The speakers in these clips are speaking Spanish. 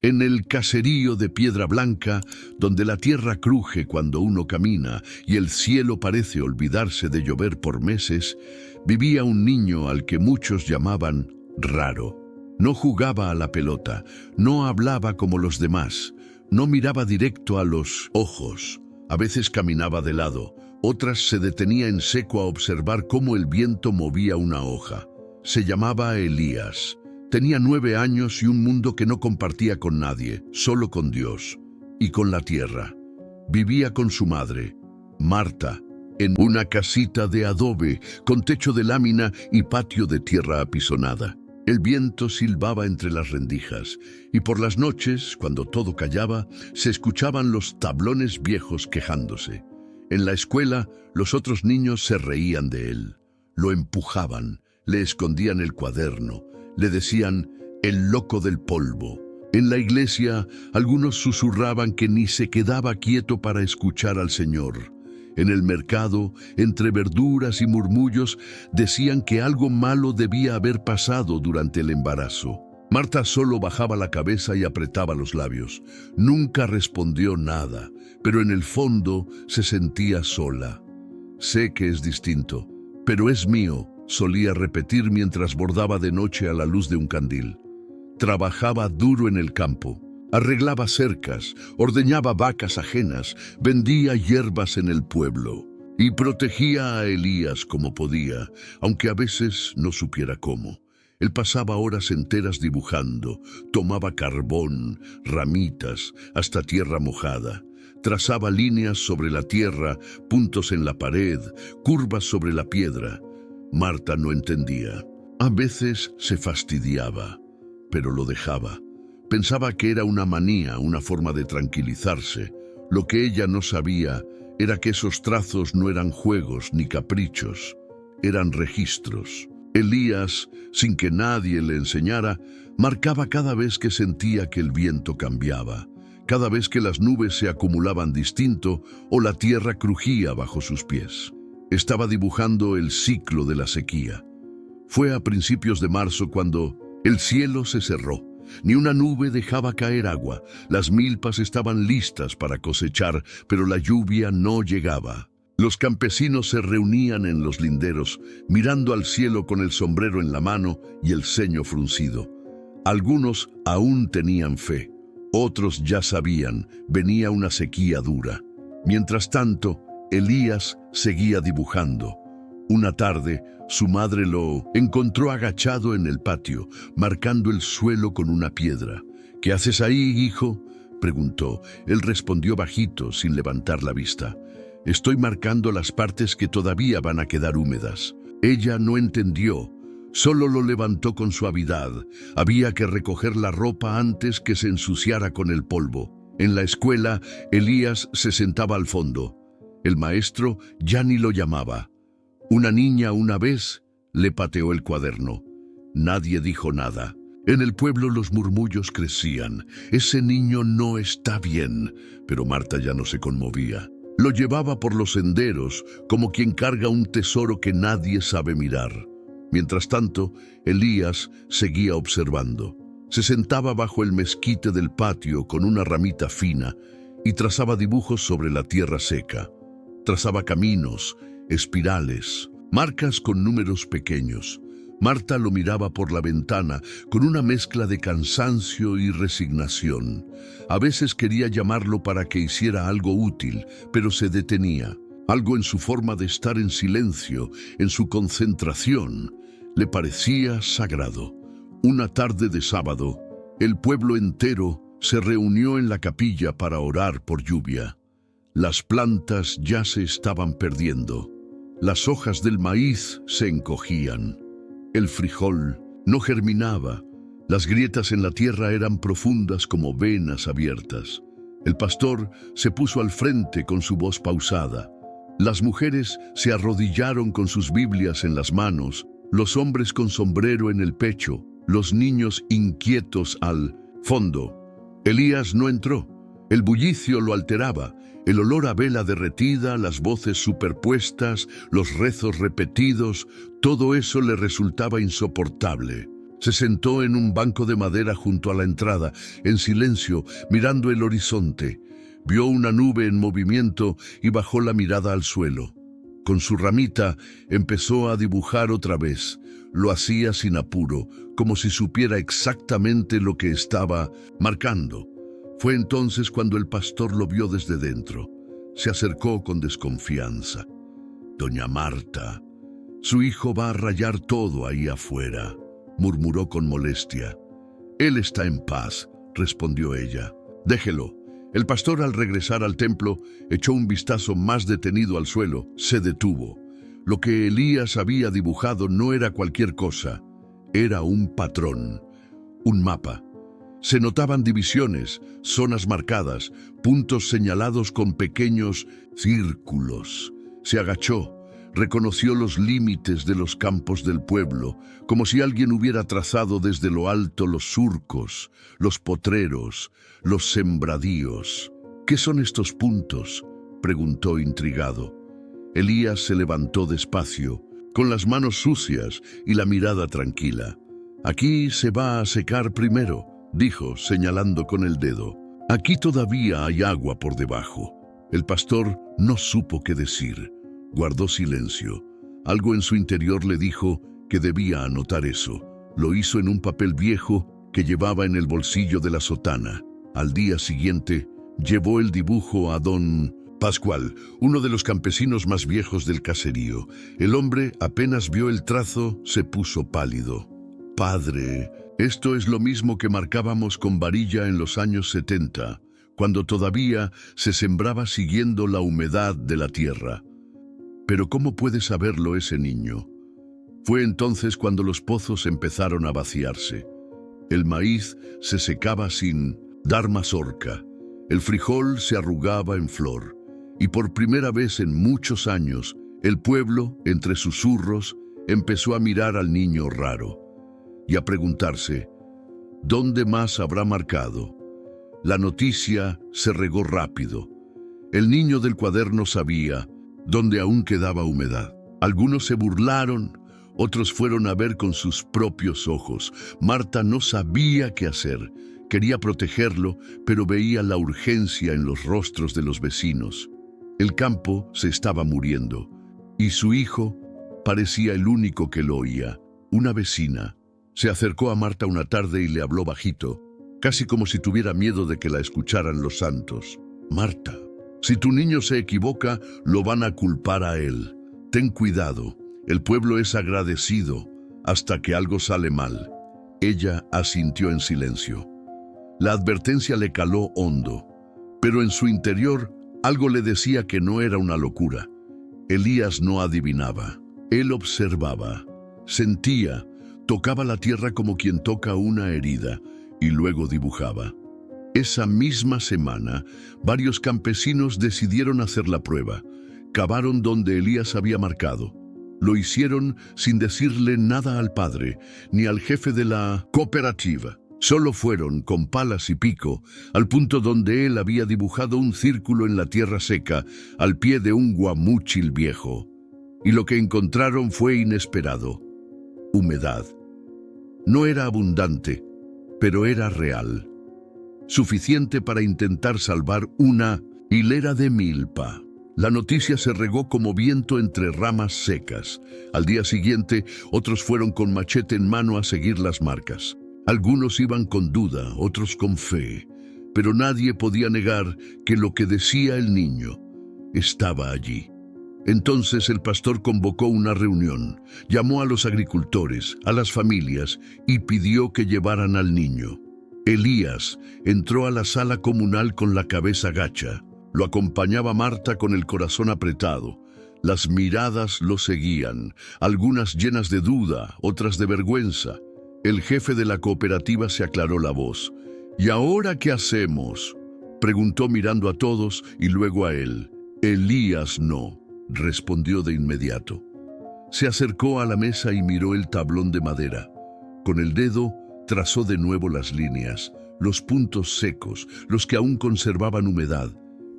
En el caserío de Piedra Blanca, donde la tierra cruje cuando uno camina y el cielo parece olvidarse de llover por meses, vivía un niño al que muchos llamaban raro. No jugaba a la pelota, no hablaba como los demás, no miraba directo a los ojos. A veces caminaba de lado, otras se detenía en seco a observar cómo el viento movía una hoja. Se llamaba Elías. Tenía 9 años y un mundo que no compartía con nadie, solo con Dios y con la tierra. Vivía con su madre, Marta, en una casita de adobe, con techo de lámina y patio de tierra apisonada. El viento silbaba entre las rendijas, y por las noches, cuando todo callaba, se escuchaban los tablones viejos quejándose. En la escuela, los otros niños se reían de él. Lo empujaban, le escondían el cuaderno, le decían el loco del polvo. En la iglesia, algunos susurraban que ni se quedaba quieto para escuchar al Señor. En el mercado, entre verduras y murmullos, decían que algo malo debía haber pasado durante el embarazo. Marta solo bajaba la cabeza y apretaba los labios. Nunca respondió nada, pero en el fondo se sentía sola. Sé que es distinto, pero es mío, solía repetir mientras bordaba de noche a la luz de un candil. Trabajaba duro en el campo, arreglaba cercas, ordeñaba vacas ajenas, vendía hierbas en el pueblo y protegía a Elías como podía, aunque a veces no supiera cómo. Él pasaba horas enteras dibujando, tomaba carbón, ramitas, hasta tierra mojada. Trazaba líneas sobre la tierra, puntos en la pared, curvas sobre la piedra. Marta no entendía. A veces se fastidiaba, pero lo dejaba. Pensaba que era una manía, una forma de tranquilizarse. Lo que ella no sabía era que esos trazos no eran juegos ni caprichos, eran registros. Elías, sin que nadie le enseñara, marcaba cada vez que sentía que el viento cambiaba, cada vez que las nubes se acumulaban distinto o la tierra crujía bajo sus pies. Estaba dibujando el ciclo de la sequía. Fue a principios de marzo cuando el cielo se cerró. Ni una nube dejaba caer agua. Las milpas estaban listas para cosechar, pero la lluvia no llegaba. Los campesinos se reunían en los linderos, mirando al cielo con el sombrero en la mano y el ceño fruncido. Algunos aún tenían fe. Otros ya sabían, venía una sequía dura. Mientras tanto, Elías seguía dibujando. Una tarde, su madre lo encontró agachado en el patio, marcando el suelo con una piedra. «¿Qué haces ahí, hijo?», preguntó. Él respondió bajito, sin levantar la vista. «Estoy marcando las partes que todavía van a quedar húmedas». Ella no entendió, solo lo levantó con suavidad. Había que recoger la ropa antes que se ensuciara con el polvo. En la escuela, Elías se sentaba al fondo. El maestro ya ni lo llamaba. Una niña una vez le pateó el cuaderno. Nadie dijo nada. En el pueblo los murmullos crecían. «Ese niño no está bien», pero Marta ya no se conmovía. Lo llevaba por los senderos como quien carga un tesoro que nadie sabe mirar. Mientras tanto, Elías seguía observando. Se sentaba bajo el mezquite del patio con una ramita fina y trazaba dibujos sobre la tierra seca. Trazaba caminos, espirales, marcas con números pequeños. Marta lo miraba por la ventana con una mezcla de cansancio y resignación. A veces quería llamarlo para que hiciera algo útil, pero se detenía. Algo en su forma de estar en silencio, en su concentración, le parecía sagrado. Una tarde de sábado, el pueblo entero se reunió en la capilla para orar por lluvia. Las plantas ya se estaban perdiendo. Las hojas del maíz se encogían. El frijol no germinaba. Las grietas en la tierra eran profundas como venas abiertas. El pastor se puso al frente con su voz pausada. Las mujeres se arrodillaron con sus Biblias en las manos, los hombres con sombrero en el pecho, los niños inquietos al fondo. Elías no entró. El bullicio lo alteraba. El olor a vela derretida, las voces superpuestas, los rezos repetidos, todo eso le resultaba insoportable. Se sentó en un banco de madera junto a la entrada, en silencio, mirando el horizonte. Vio una nube en movimiento y bajó la mirada al suelo. Con su ramita empezó a dibujar otra vez. Lo hacía sin apuro, como si supiera exactamente lo que estaba marcando. Fue entonces cuando el pastor lo vio desde dentro. Se acercó con desconfianza. «Doña Marta, su hijo va a rayar todo ahí afuera», murmuró con molestia. «Él está en paz», respondió ella. «Déjelo». El pastor, al regresar al templo, echó un vistazo más detenido al suelo. Se detuvo. Lo que Elías había dibujado no era cualquier cosa. Era un patrón, un mapa. Se notaban divisiones, zonas marcadas, puntos señalados con pequeños círculos. Se agachó. Reconoció los límites de los campos del pueblo, como si alguien hubiera trazado desde lo alto los surcos, los potreros, los sembradíos. «¿Qué son estos puntos?», preguntó intrigado. Elías se levantó despacio, con las manos sucias y la mirada tranquila. «Aquí se va a secar primero», dijo, señalando con el dedo. «Aquí todavía hay agua por debajo». El pastor no supo qué decir. Guardó silencio. Algo en su interior le dijo que debía anotar eso. Lo hizo en un papel viejo que llevaba en el bolsillo de la sotana. Al día siguiente, llevó el dibujo a don Pascual, uno de los campesinos más viejos del caserío. El hombre, apenas vio el trazo, se puso pálido. «Padre, esto es lo mismo que marcábamos con varilla en los años 70, cuando todavía se sembraba siguiendo la humedad de la tierra». Pero ¿cómo puede saberlo ese niño? Fue entonces cuando los pozos empezaron a vaciarse. El maíz se secaba sin dar mazorca. El frijol se arrugaba en flor. Y por primera vez en muchos años, el pueblo, entre susurros, empezó a mirar al niño raro y a preguntarse, ¿dónde más habrá marcado? La noticia se regó rápido. El niño del cuaderno sabía donde aún quedaba humedad. Algunos se burlaron, otros fueron a ver con sus propios ojos. Marta no sabía qué hacer. Quería protegerlo, pero veía la urgencia en los rostros de los vecinos. El campo se estaba muriendo, y su hijo parecía el único que lo oía. Una vecina se acercó a Marta una tarde y le habló bajito, casi como si tuviera miedo de que la escucharan los santos. «Marta, si tu niño se equivoca, lo van a culpar a él. Ten cuidado, el pueblo es agradecido hasta que algo sale mal». Ella asintió en silencio. La advertencia le caló hondo, pero en su interior algo le decía que no era una locura. Elías no adivinaba. Él observaba, sentía, tocaba la tierra como quien toca una herida y luego dibujaba. Esa misma semana, varios campesinos decidieron hacer la prueba. Cavaron donde Elías había marcado. Lo hicieron sin decirle nada al padre, ni al jefe de la cooperativa. Solo fueron, con palas y pico, al punto donde él había dibujado un círculo en la tierra seca, al pie de un guamúchil viejo. Y lo que encontraron fue inesperado. Humedad. No era abundante, pero era real. Suficiente para intentar salvar una hilera de milpa. La noticia se regó como viento entre ramas secas. Al día siguiente, otros fueron con machete en mano a seguir las marcas. Algunos iban con duda, otros con fe, pero nadie podía negar que lo que decía el niño estaba allí. Entonces el pastor convocó una reunión, llamó a los agricultores, a las familias y pidió que llevaran al niño. Elías entró a la sala comunal con la cabeza gacha. Lo acompañaba Marta con el corazón apretado. Las miradas lo seguían, algunas llenas de duda, otras de vergüenza. El jefe de la cooperativa se aclaró la voz. «¿Y ahora qué hacemos?», preguntó mirando a todos y luego a él. «Elías no», respondió de inmediato. Se acercó a la mesa y miró el tablón de madera. Con el dedo trazó de nuevo las líneas, los puntos secos, los que aún conservaban humedad,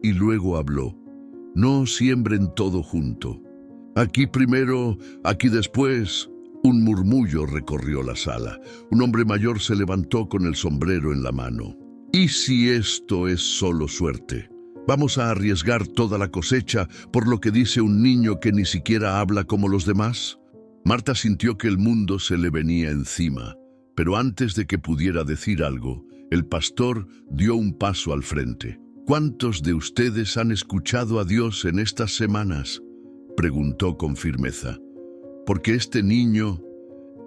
y luego habló. «No siembren todo junto. Aquí primero, aquí después», Un murmullo recorrió la sala. Un hombre mayor se levantó con el sombrero en la mano. ¿Y si esto es solo suerte? ¿Vamos a arriesgar toda la cosecha por lo que dice un niño que ni siquiera habla como los demás? Marta sintió que el mundo se le venía encima, pero antes de que pudiera decir algo, el pastor dio un paso al frente. ¿Cuántos de ustedes han escuchado a Dios en estas semanas?, preguntó con firmeza. Porque este niño,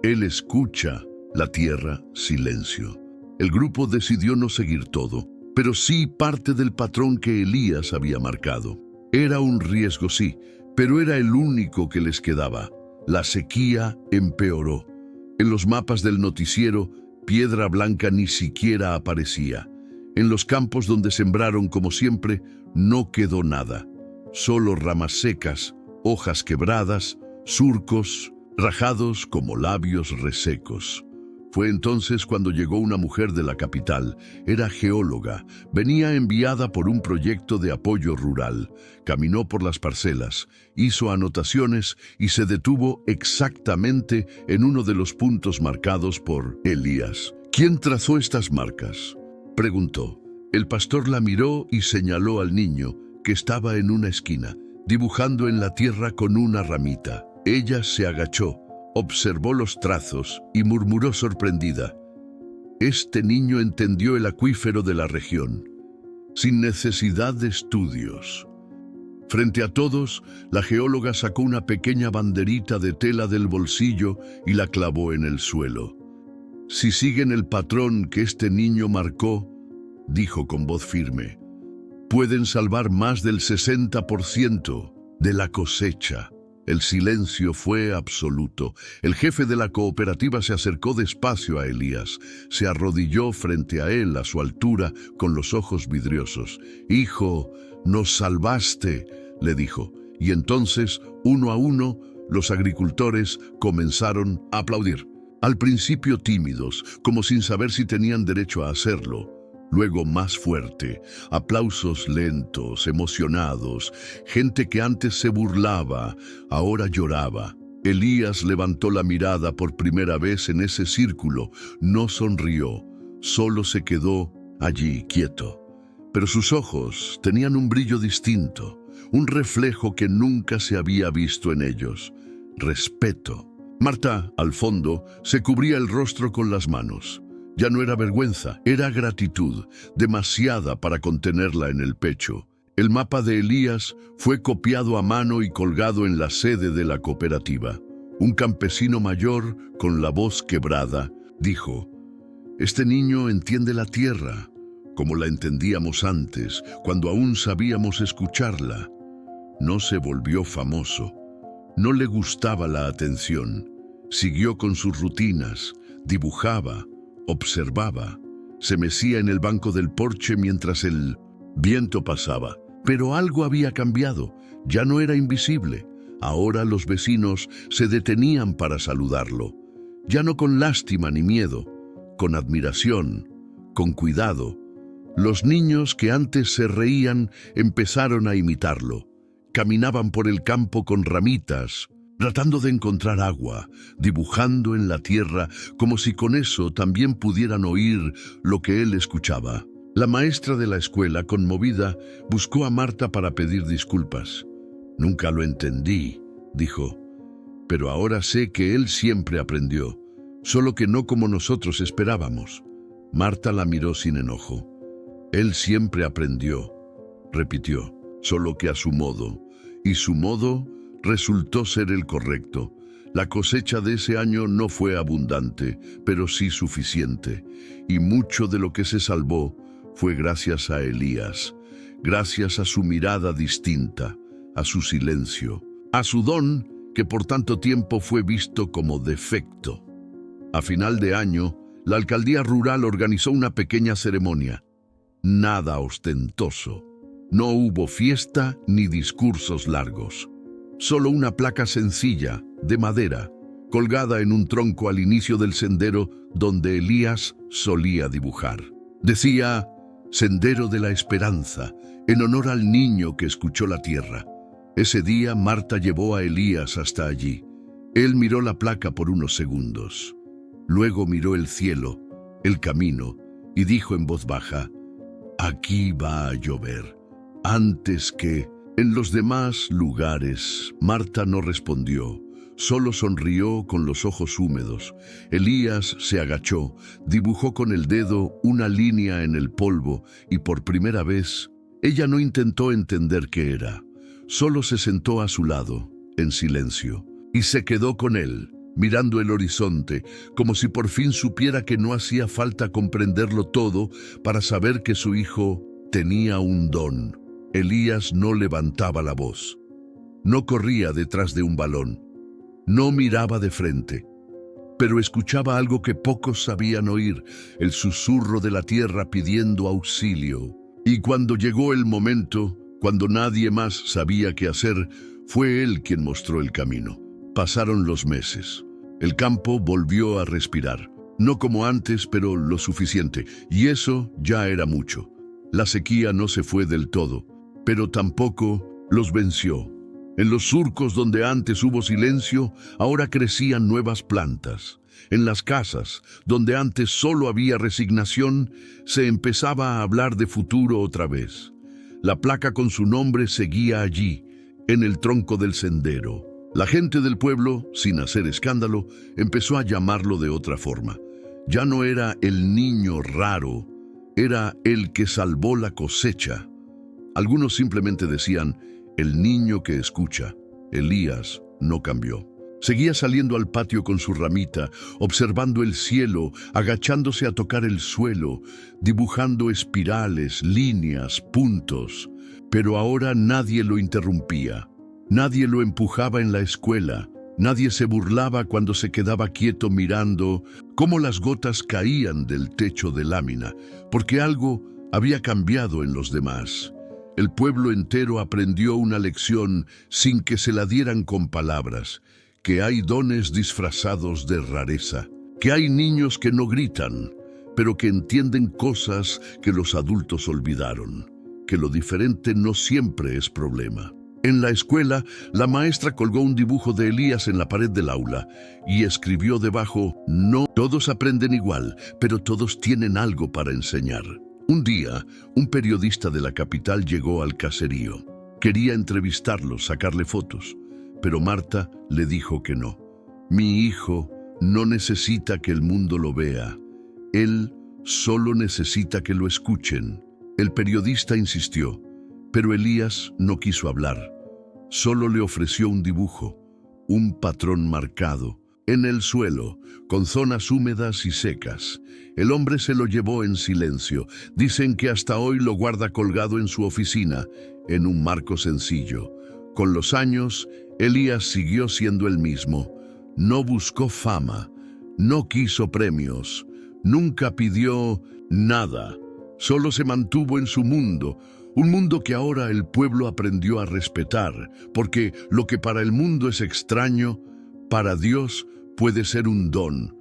él escucha, la tierra, silencio. El grupo decidió no seguir todo, pero sí parte del patrón que Elías había marcado. Era un riesgo, sí, pero era el único que les quedaba. La sequía empeoró. En los mapas del noticiero, Piedra Blanca ni siquiera aparecía. En los campos donde sembraron como siempre, no quedó nada. Solo ramas secas, hojas quebradas, surcos, rajados como labios resecos. Fue entonces cuando llegó una mujer de la capital. Era geóloga, venía enviada por un proyecto de apoyo rural. Caminó por las parcelas, hizo anotaciones y se detuvo exactamente en uno de los puntos marcados por Elías. ¿Quién trazó estas marcas?, preguntó. El pastor la miró y señaló al niño, que estaba en una esquina, dibujando en la tierra con una ramita. Ella se agachó, observó los trazos y murmuró sorprendida. Este niño entendió el acuífero de la región, sin necesidad de estudios. Frente a todos, la geóloga sacó una pequeña banderita de tela del bolsillo y la clavó en el suelo. Si siguen el patrón que este niño marcó, dijo con voz firme, pueden salvar más del 60% de la cosecha. El silencio fue absoluto. El jefe de la cooperativa se acercó despacio a Elías. Se arrodilló frente a él, a su altura, con los ojos vidriosos. «Hijo, nos salvaste», le dijo. Y entonces, uno a uno, los agricultores comenzaron a aplaudir. Al principio tímidos, como sin saber si tenían derecho a hacerlo. Luego más fuerte, aplausos lentos, emocionados, gente que antes se burlaba, ahora lloraba. Elías levantó la mirada por primera vez en ese círculo, no sonrió, solo se quedó allí quieto. Pero sus ojos tenían un brillo distinto, un reflejo que nunca se había visto en ellos. Respeto. Marta, al fondo, se cubría el rostro con las manos. Ya no era vergüenza, era gratitud, demasiada para contenerla en el pecho. El mapa de Elías fue copiado a mano y colgado en la sede de la cooperativa. Un campesino mayor, con la voz quebrada, dijo, «Este niño entiende la tierra, como la entendíamos antes, cuando aún sabíamos escucharla». No se volvió famoso. No le gustaba la atención. Siguió con sus rutinas, dibujaba, observaba, se mecía en el banco del porche mientras el viento pasaba. Pero algo había cambiado, ya no era invisible. Ahora los vecinos se detenían para saludarlo, ya no con lástima ni miedo, con admiración, con cuidado. Los niños que antes se reían empezaron a imitarlo. Caminaban por el campo con ramitas, tratando de encontrar agua, dibujando en la tierra como si con eso también pudieran oír lo que él escuchaba. La maestra de la escuela, conmovida, buscó a Marta para pedir disculpas. «Nunca lo entendí», dijo, «pero ahora sé que él siempre aprendió, solo que no como nosotros esperábamos». Marta la miró sin enojo. «Él siempre aprendió», repitió, «solo que a su modo, y su modo resultó ser el correcto. La cosecha de ese año no fue abundante, pero sí suficiente, y mucho de lo que se salvó fue gracias a Elías, gracias a su mirada distinta, a su silencio, a su don que por tanto tiempo fue visto como defecto». A final de año, la alcaldía rural organizó una pequeña ceremonia. Nada ostentoso. No hubo fiesta ni discursos largos. Solo una placa sencilla, de madera, colgada en un tronco al inicio del sendero donde Elías solía dibujar. Decía, «Sendero de la Esperanza», en honor al niño que escuchó la tierra. Ese día Marta llevó a Elías hasta allí. Él miró la placa por unos segundos. Luego miró el cielo, el camino, y dijo en voz baja: «Aquí va a llover». Antes que... En los demás lugares, Marta no respondió. Solo sonrió con los ojos húmedos. Elías se agachó, dibujó con el dedo una línea en el polvo y por primera vez, ella no intentó entender qué era. Solo se sentó a su lado, en silencio, y se quedó con él, mirando el horizonte, como si por fin supiera que no hacía falta comprenderlo todo para saber que su hijo tenía un don. Elías no levantaba la voz. No corría detrás de un balón. No miraba de frente. Pero escuchaba algo que pocos sabían oír, el susurro de la tierra pidiendo auxilio. Y cuando llegó el momento, cuando nadie más sabía qué hacer, fue él quien mostró el camino. Pasaron los meses. El campo volvió a respirar. No como antes, pero lo suficiente. Y eso ya era mucho. La sequía no se fue del todo, pero tampoco los venció. En los surcos donde antes hubo silencio, ahora crecían nuevas plantas. En las casas, donde antes solo había resignación, se empezaba a hablar de futuro otra vez. La placa con su nombre seguía allí, en el tronco del sendero. La gente del pueblo, sin hacer escándalo, empezó a llamarlo de otra forma. Ya no era el niño raro, era el que salvó la cosecha. Algunos simplemente decían: el niño que escucha. Elías no cambió. Seguía saliendo al patio con su ramita, observando el cielo, agachándose a tocar el suelo, dibujando espirales, líneas, puntos. Pero ahora nadie lo interrumpía. Nadie lo empujaba en la escuela. Nadie se burlaba cuando se quedaba quieto mirando cómo las gotas caían del techo de lámina, porque algo había cambiado en los demás. El pueblo entero aprendió una lección sin que se la dieran con palabras, que hay dones disfrazados de rareza, que hay niños que no gritan, pero que entienden cosas que los adultos olvidaron, que lo diferente no siempre es problema. En la escuela, la maestra colgó un dibujo de Elías en la pared del aula y escribió debajo: «No todos aprenden igual, pero todos tienen algo para enseñar». Un día, un periodista de la capital llegó al caserío. Quería entrevistarlo, sacarle fotos, pero Marta le dijo que no. «Mi hijo no necesita que el mundo lo vea. Él solo necesita que lo escuchen». El periodista insistió, pero Elías no quiso hablar. Solo le ofreció un dibujo, un patrón marcado, en el suelo, con zonas húmedas y secas. El hombre se lo llevó en silencio. Dicen que hasta hoy lo guarda colgado en su oficina, en un marco sencillo. Con los años, Elías siguió siendo el mismo. No buscó fama, no quiso premios, nunca pidió nada. Solo se mantuvo en su mundo, un mundo que ahora el pueblo aprendió a respetar, porque lo que para el mundo es extraño, para Dios puede ser un don,